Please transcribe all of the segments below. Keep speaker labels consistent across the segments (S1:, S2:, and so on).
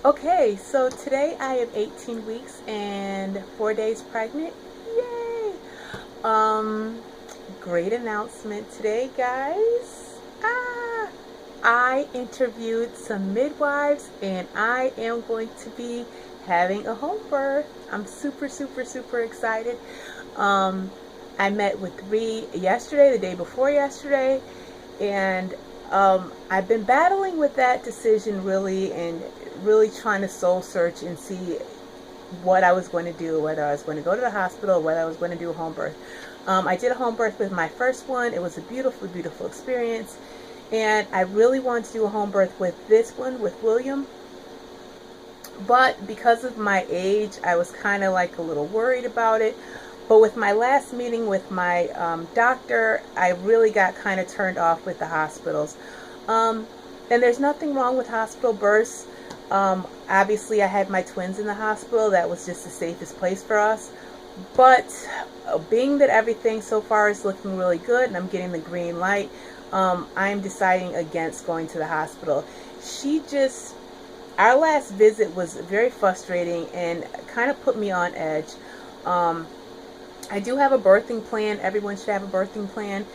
S1: Okay, so today I am 18 weeks and 4 days pregnant. Yay! Um, Great announcement today, guys. I interviewed some midwives and I am going to be having a home birth. I'm super, super, super excited. Um, I met with three yesterday, the day before yesterday, and I've been battling with that decision really, and really trying to soul search and see what I was going to do, whether I was going to go to the hospital, or whether I was going to do a home birth. I did a home birth with my first one. It was a beautiful, beautiful experience. And I really wanted to do a home birth with this one, with William. But because of my age, I was kind of like a little worried about it. But with my last meeting with my doctor, I really got kind of turned off with the hospitals. And there's nothing wrong with hospital births. Obviously, I had my twins in the hospital. That was just the safest place for us. But being that everything so far is looking really good and I'm getting the green light, I'm deciding against going to the hospital. Our last visit was very frustrating and kind of put me on edge. I do have a birthing plan. Everyone should have a birthing plan.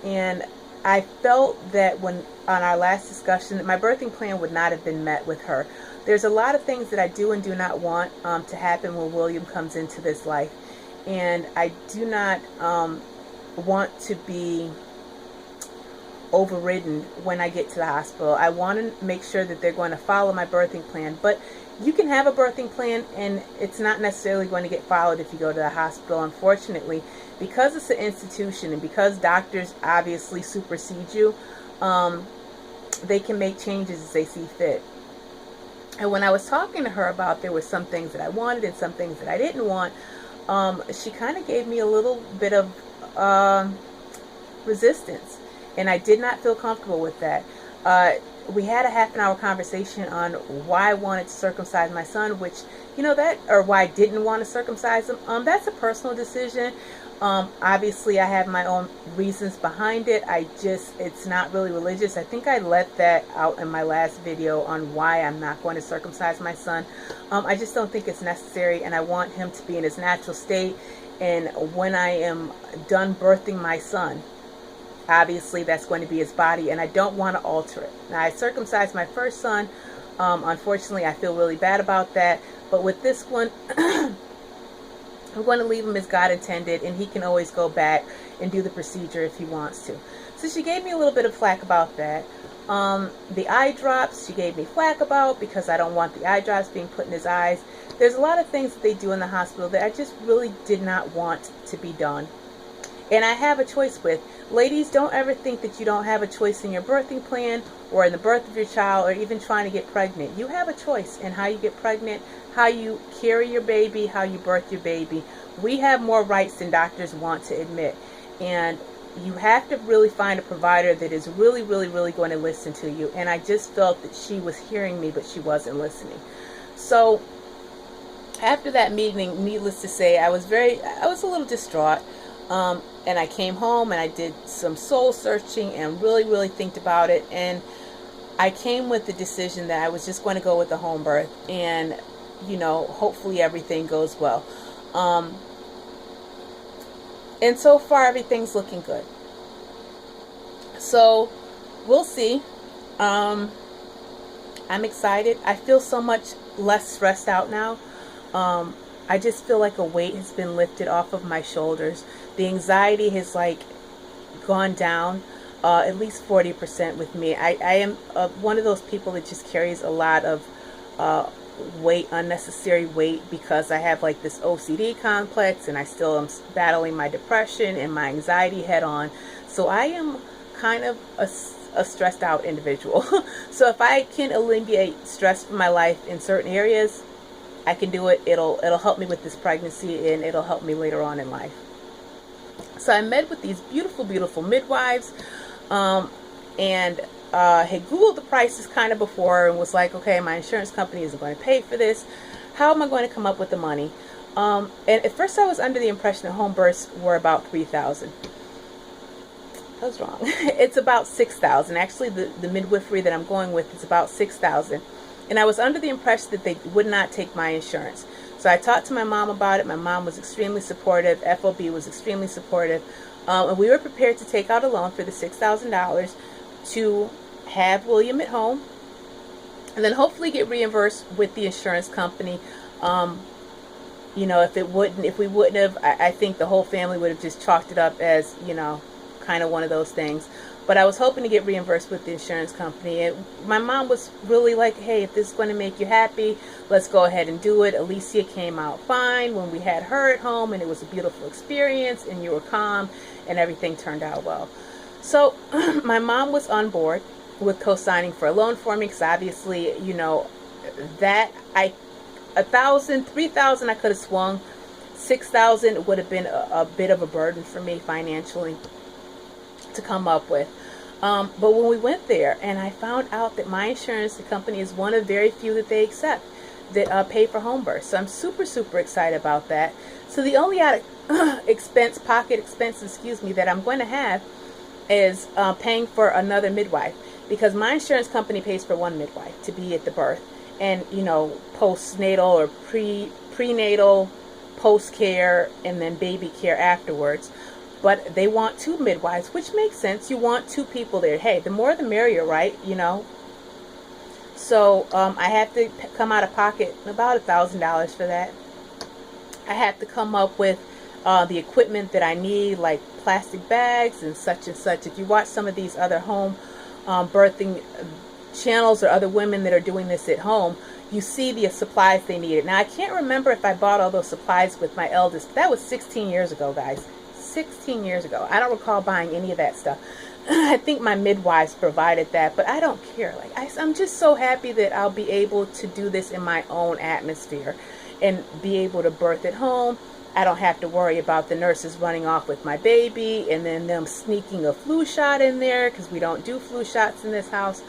S1: And I felt that on our last discussion, that my birthing plan would not have been met with her. There's a lot of things that I do and do not want to happen when William comes into this life. And I do not want to be overridden when I get to the hospital. I want to make sure that they're going to follow my birthing plan. But you can have a birthing plan and it's not necessarily going to get followed if you go to the hospital, unfortunately. Because it's an institution and because doctors obviously supersede you, they can make changes as they see fit. And when I was talking to her about there were some things that I wanted and some things that I didn't want, she kind of gave me a little bit of resistance. And I did not feel comfortable with that. We had a half-an-hour conversation on why I wanted to circumcise my son, which, or why I didn't want to circumcise him. That's a personal decision. Obviously, I have my own reasons behind it. It's not really religious. I think I let that out in my last video on why I'm not going to circumcise my son. I just don't think it's necessary, and I want him to be in his natural state. And when I am done birthing my son, obviously that's going to be his body, and I don't want to alter it. Now, I circumcised my first son. Unfortunately, I feel really bad about that. But with this one, I'm going to leave him as God intended, and he can always go back and do the procedure if he wants to. So she gave me a little bit of flack about that. The eye drops, she gave me flack about, because I don't want the eye drops being put in his eyes. There's a lot of things that they do in the hospital that I just really did not want to be done. And I have a choice with. Ladies, don't ever think that you don't have a choice in your birthing plan or in the birth of your child or even trying to get pregnant. You have a choice in how you get pregnant, how you carry your baby, how you birth your baby. We have more rights than doctors want to admit. And you have to really find a provider that is really, really, really going to listen to you. And I just felt that she was hearing me, but she wasn't listening. So after that meeting, needless to say, I was a little distraught. And I came home and I did some soul searching and really, really think about it. And I came with the decision that I was just going to go with the home birth. And, hopefully everything goes well. And so far, everything's looking good. So we'll see. I'm excited. I feel so much less stressed out now. I just feel like a weight has been lifted off of my shoulders. The anxiety has gone down at least 40% with me. I am one of those people that just carries a lot of weight, unnecessary weight, because I have this OCD complex and I still am battling my depression and my anxiety head on. So I am kind of a stressed out individual. So if I can alleviate stress from my life in certain areas, I can do it. It'll help me with this pregnancy, and it'll help me later on in life. So I met with these beautiful, beautiful midwives, and had Googled the prices kind of before and was like, okay, my insurance company isn't going to pay for this. How am I going to come up with the money? And at first I was under the impression that home births were about $3,000. I was wrong. It's about $6,000. Actually, the midwifery that I'm going with is about $6,000. And I was under the impression that they would not take my insurance. So I talked to my mom about it. My mom was extremely supportive. FOB was extremely supportive. And we were prepared to take out a loan for the $6,000 to have William at home, and then hopefully get reimbursed with the insurance company. You know, if we wouldn't have, I think the whole family would have just chalked it up as, you know, kind of one of those things. But I was hoping to get reimbursed with the insurance company. And my mom was really like, hey, if this is going to make you happy, let's go ahead and do it. Alicia came out fine when we had her at home, and it was a beautiful experience, and you were calm, and everything turned out well. So my mom was on board with co-signing for a loan for me, because obviously, you know, that $1,000, $3,000 I could have swung. $6,000 would have been a bit of a burden for me financially to come up with. But when we went there, and I found out that my insurance company is one of very few that they accept that pay for home birth. So I'm super, super excited about that. So the only pocket expense, that I'm going to have is paying for another midwife, because my insurance company pays for one midwife to be at the birth, and, you know, postnatal or prenatal, post care, and then baby care afterwards. But they want two midwives, which makes sense. You want two people there. Hey, the more the merrier, right? You know. So I have to come out of pocket about $1,000 for that. I have to come up with the equipment that I need, like plastic bags and such and such. If you watch some of these other home birthing channels or other women that are doing this at home, you see the supplies they needed. Now, I can't remember if I bought all those supplies with my eldest. That was 16 years ago, guys. 16 years ago. I don't recall buying any of that stuff. I think my midwives provided that, but I don't care. Like, I'm just so happy that I'll be able to do this in my own atmosphere and be able to birth at home. I don't have to worry about the nurses running off with my baby and then them sneaking a flu shot in there, because we don't do flu shots in this house.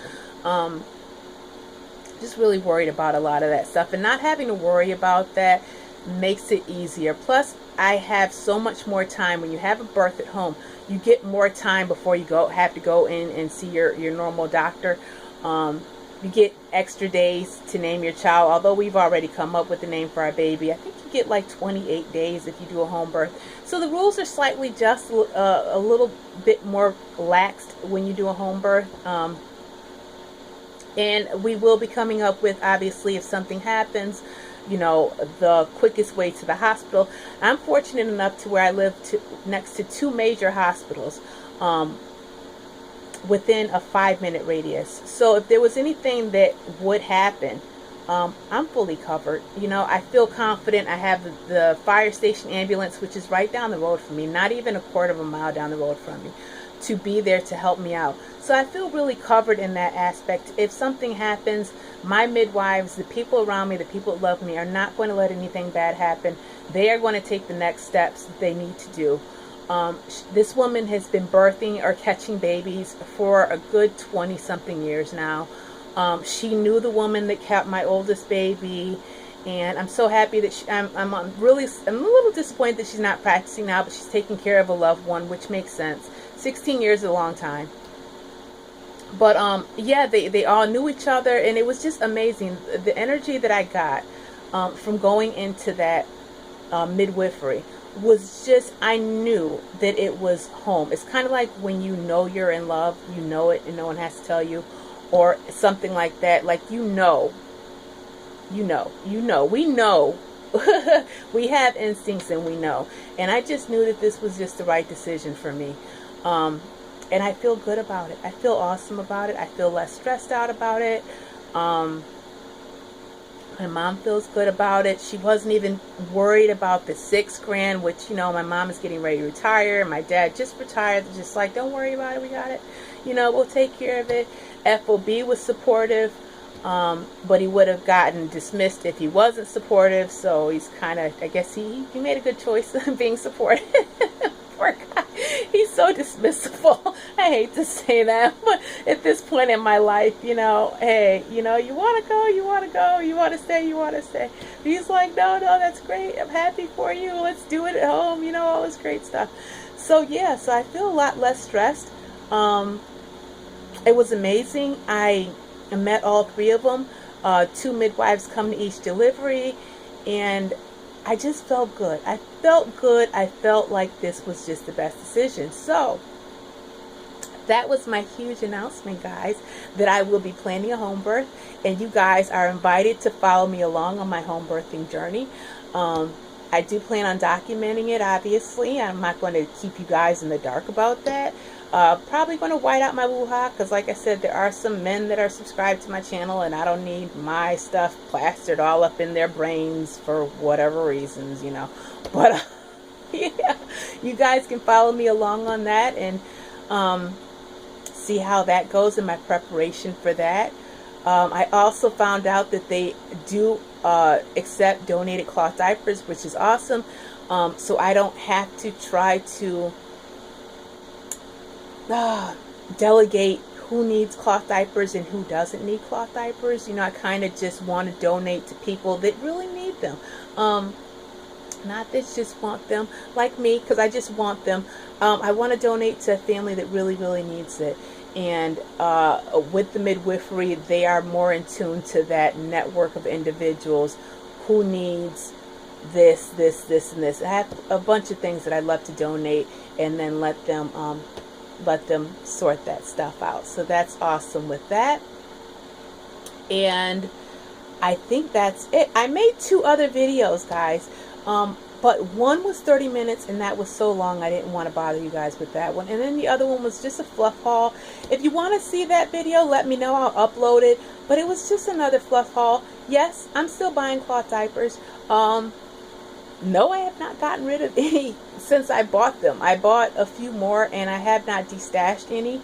S1: Just really worried about a lot of that stuff, and not having to worry about that makes it easier. Plus, I have so much more time. When you have a birth at home, you get more time before you have to go in and see your normal doctor. You get extra days to name your child, although we've already come up with a name for our baby. I think you get like 28 days if you do a home birth. So the rules are slightly just a little bit more laxed when you do a home birth. And we will be coming up with, obviously, if something happens, you know, the quickest way to the hospital. I'm fortunate enough to where I live next to two major hospitals within a 5-minute radius. So if there was anything that would happen, I'm fully covered. You know, I feel confident. I have the fire station ambulance, which is right down the road from me, not even a quarter of a mile down the road from me, to be there to help me out. So I feel really covered in that aspect. If something happens, my midwives, the people around me, the people that love me, are not going to let anything bad happen. They are going to take the next steps that they need to do. This woman has been birthing or catching babies for a good 20-something years now. She knew the woman that kept my oldest baby, and I'm so happy that I'm a little disappointed that she's not practicing now, but she's taking care of a loved one, which makes sense. 16 years is a long time. But yeah, they all knew each other, and it was just amazing. The energy that I got from going into that midwifery was just, I knew that it was home. It's kind of like when you know you're in love, you know it, and no one has to tell you, or something like that. Like, we know. We have instincts, and we know. And I just knew that this was just the right decision for me. And I feel good about it. I feel awesome about it. I feel less stressed out about it. My mom feels good about it. She wasn't even worried about the $6,000, which, you know, my mom is getting ready to retire. My dad just retired. They're just like, don't worry about it. We got it. You know, we'll take care of it. FOB was supportive, but he would have gotten dismissed if he wasn't supportive. So he's kind of, I guess he made a good choice of being supportive. Poor guy. He's so dismissible. I hate to say that, but at this point in my life, you know, hey, you know, you want to go, you want to go, you want to stay, you want to stay. He's like, no, that's great. I'm happy for you. Let's do it at home. You know, all this great stuff. So yeah, so I feel a lot less stressed. It was amazing. I met all three of them. 2 midwives come to each delivery, and I just felt good. I felt good. I felt like this was just the best decision. So that was my huge announcement, guys, that I will be planning a home birth, and you guys are invited to follow me along on my home birthing journey. I do plan on documenting it, obviously. I'm not going to keep you guys in the dark about that. Probably going to white out my woo-ha, because like I said, there are some men that are subscribed to my channel, and I don't need my stuff plastered all up in their brains for whatever reasons, you know. But yeah, you guys can follow me along on that, and see how that goes in my preparation for that. I also found out that they do accept donated cloth diapers, which is awesome. So I don't have to try to delegate who needs cloth diapers and who doesn't need cloth diapers. You know, I kind of just want to donate to people that really need them. Not that just want them, like me, because I just want them. I want to donate to a family that really, really needs it. And with the midwifery, they are more in tune to that network of individuals who needs this, and this. I have a bunch of things that I'd love to donate, and then let them sort that stuff out. So that's awesome with that. And I think that's it. I made 2 other videos, guys. But one was 30 minutes, and that was so long I didn't want to bother you guys with that one. And then the other one was just a fluff haul. If you want to see that video, let me know. I'll upload it. But it was just another fluff haul. Yes, I'm still buying cloth diapers. No, I have not gotten rid of any since I bought them. I bought a few more, and I have not destashed any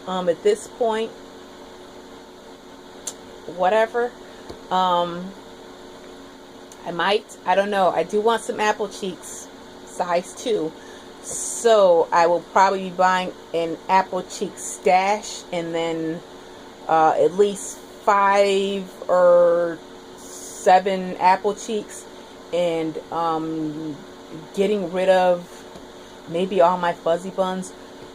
S1: at this point. Whatever. I might. I don't know. I do want some apple cheeks, size 2. So I will probably be buying an apple cheek stash, and then at least 5 or 7 apple cheeks, and getting rid of maybe all my fuzzy buns.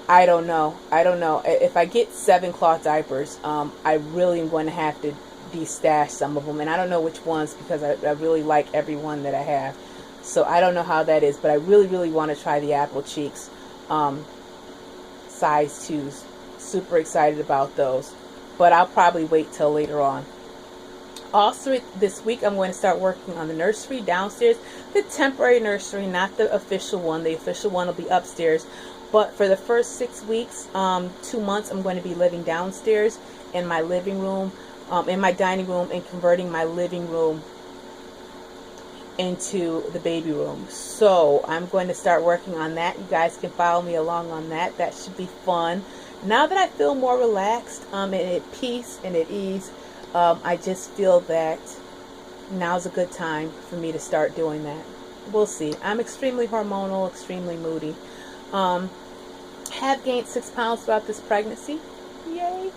S1: I don't know. If I get 7 cloth diapers, I really am going to have to destash some of them, and I don't know which ones, because I really like every one that I have. So I don't know how that is, but I really, really want to try the apple cheeks size 2s. Super excited about those, but I'll probably wait till later on. Also, this week I'm going to start working on the nursery downstairs, the temporary nursery, not the official one. The official one will be upstairs, but for the first 6 weeks, 2 months, I'm going to be living downstairs in my living room, in my dining room, and converting my living room into the baby room. So I'm going to start working on that. You guys can follow me along on that. That should be fun. Now that I feel more relaxed and at peace and at ease, I just feel that now's a good time for me to start doing that. We'll see. I'm extremely hormonal, extremely moody. Have gained 6 pounds throughout this pregnancy. Yay.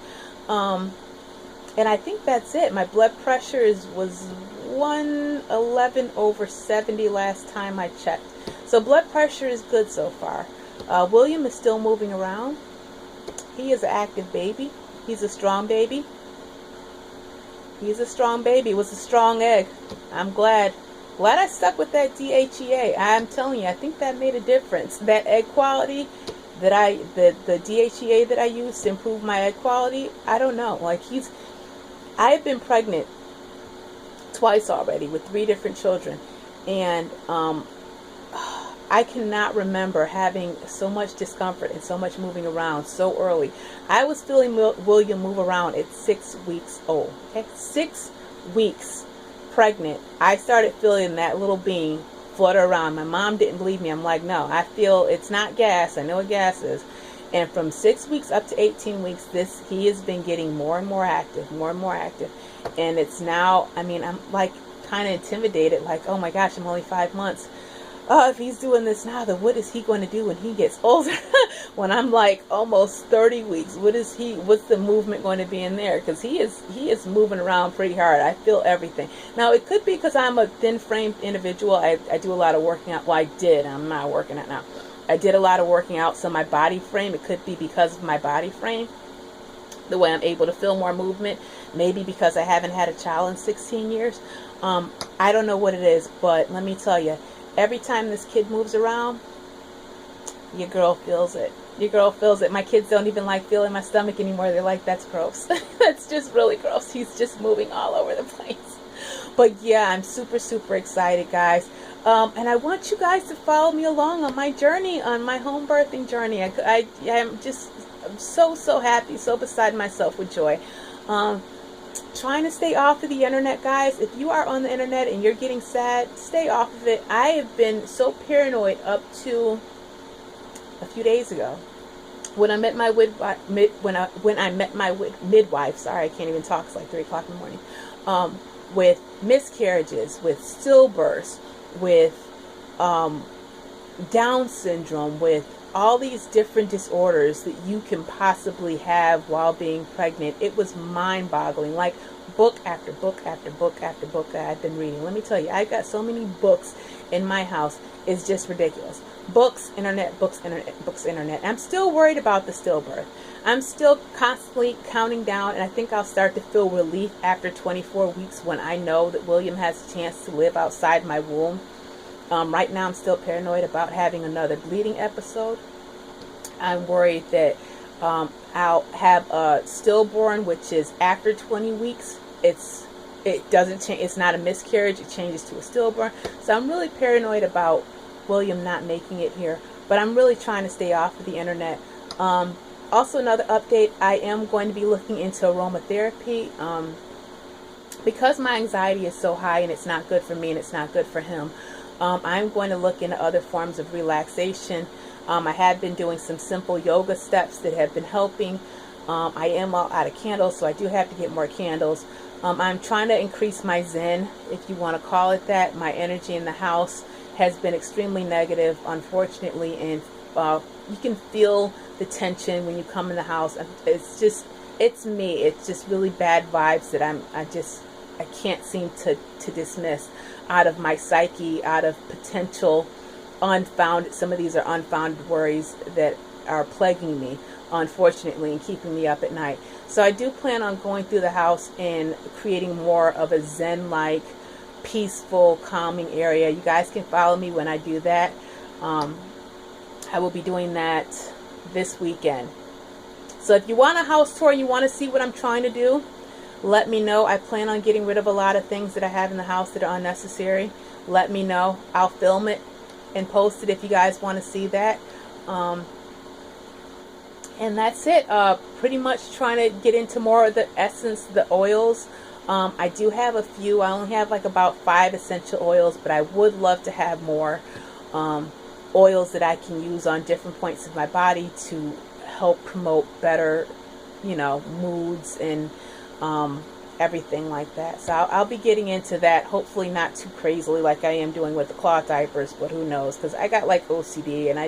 S1: And I think that's it. My blood pressure was 111/70 last time I checked. So blood pressure is good so far. William is still moving around. He is an active baby. He's a strong baby. He's a strong baby. It was a strong egg. I'm glad. Glad I stuck with that DHEA. I'm telling you, I think that made a difference. That egg quality that the DHEA that I used to improve my egg quality, I don't know. Like, I have been pregnant twice already with 3 different children, and I cannot remember having so much discomfort and so much moving around so early. I was feeling William move around at 6 weeks old. Okay, 6 weeks pregnant, I started feeling that little being flutter around. My mom didn't believe me. I'm like, no, I feel it's not gas. I know what gas is. And from 6 weeks up to 18 weeks, he has been getting more and more active, And it's now, I mean, I'm like kind of intimidated, like, oh my gosh, I'm only 5 months. Oh, if he's doing this now, then what is he going to do when he gets older? When I'm like almost 30 weeks, what's the movement going to be in there? Because he is moving around pretty hard. I feel everything. Now, it could be because I'm a thin-framed individual. I do a lot of working out. Well, I did. I'm not working out now. I did a lot of working out, so my body frame, it could be because of my body frame, the way I'm able to feel more movement. Maybe because I haven't had a child in 16 years. I don't know what it is, but let me tell you, every time this kid moves around, your girl feels it. Your girl feels it. My kids don't even like feeling my stomach anymore. They're like, that's gross. That's just really gross. He's just moving all over the place. But yeah, I'm super, super excited, guys. And I want you guys to follow me along on my journey, on my home birthing journey. I'm so, so happy, so beside myself with joy. Trying to stay off of the internet, guys. If you are on the internet and you're getting sad, stay off of it. I have been so paranoid up to a few days ago when I met my midwife. Sorry, I can't even talk. It's like 3 o'clock in the morning. With miscarriages, with stillbirths, with Down syndrome, with all these different disorders that you can possibly have while being pregnant. It was mind-boggling. Like book after book after book after book that I've been reading. Let me tell you, I've got so many books in my house. It's just ridiculous. Books, internet, books, internet, books, internet. I'm still worried about the stillbirth. I'm still constantly counting down, and I think I'll start to feel relief after 24 weeks when I know that William has a chance to live outside my womb. Right now I'm still paranoid about having another bleeding episode. I'm worried that I'll have a stillborn, which is after 20 weeks. It doesn't change. It's not a miscarriage. It changes to a stillborn. So I'm really paranoid about William not making it here. But I'm really trying to stay off of the internet. Also, another update, I am going to be looking into aromatherapy. Because my anxiety is so high and it's not good for me and it's not good for him, I'm going to look into other forms of relaxation. I have been doing some simple yoga steps that have been helping. I am all out of candles, so I do have to get more candles. I'm trying to increase my zen, if you want to call it that. My energy in the house has been extremely negative, unfortunately, and you can feel the tension when you come in the house. It's me. It's just really bad vibes that I can't seem to dismiss out of my psyche, out of potential unfounded, some of these are unfounded worries that are plaguing me, unfortunately, and keeping me up at night. So I do plan on going through the house and creating more of a zen-like, peaceful, calming area. You guys can follow me when I do that. I will be doing that this weekend. So if you want a house tour and you want to see what I'm trying to do, let me know. I plan on getting rid of a lot of things that I have in the house that are unnecessary. Let me know. I'll film it and post it if you guys want to see that. And that's it. Pretty much trying to get into more of the essence, the oils. I do have a few. I only have like about 5 essential oils, but I would love to have more oils that I can use on different points of my body to help promote better, moods and everything like that. So I'll be getting into that, hopefully not too crazily like I am doing with the cloth diapers, but who knows, because I got like OCD, and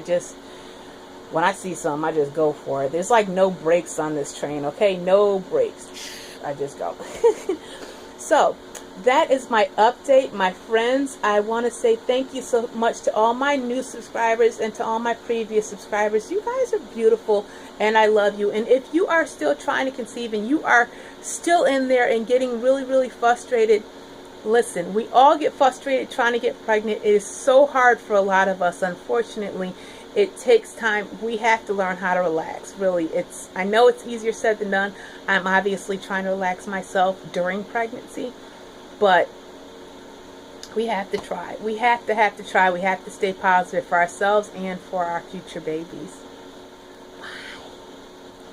S1: when I see something, I just go for it. There's like no brakes on this train, okay? No brakes. I just go. So that is my update, my friends. I want to say thank you so much to all my new subscribers and to all my previous subscribers. You guys are beautiful, and I love you. And if you are still trying to conceive and you are still in there and getting really, really frustrated, listen, we all get frustrated trying to get pregnant. It is so hard for a lot of us, unfortunately. It takes time. We have to learn how to relax. Really, I know it's easier said than done. I'm obviously trying to relax myself during pregnancy, but we have to try. We have to try. We have to stay positive for ourselves and for our future babies.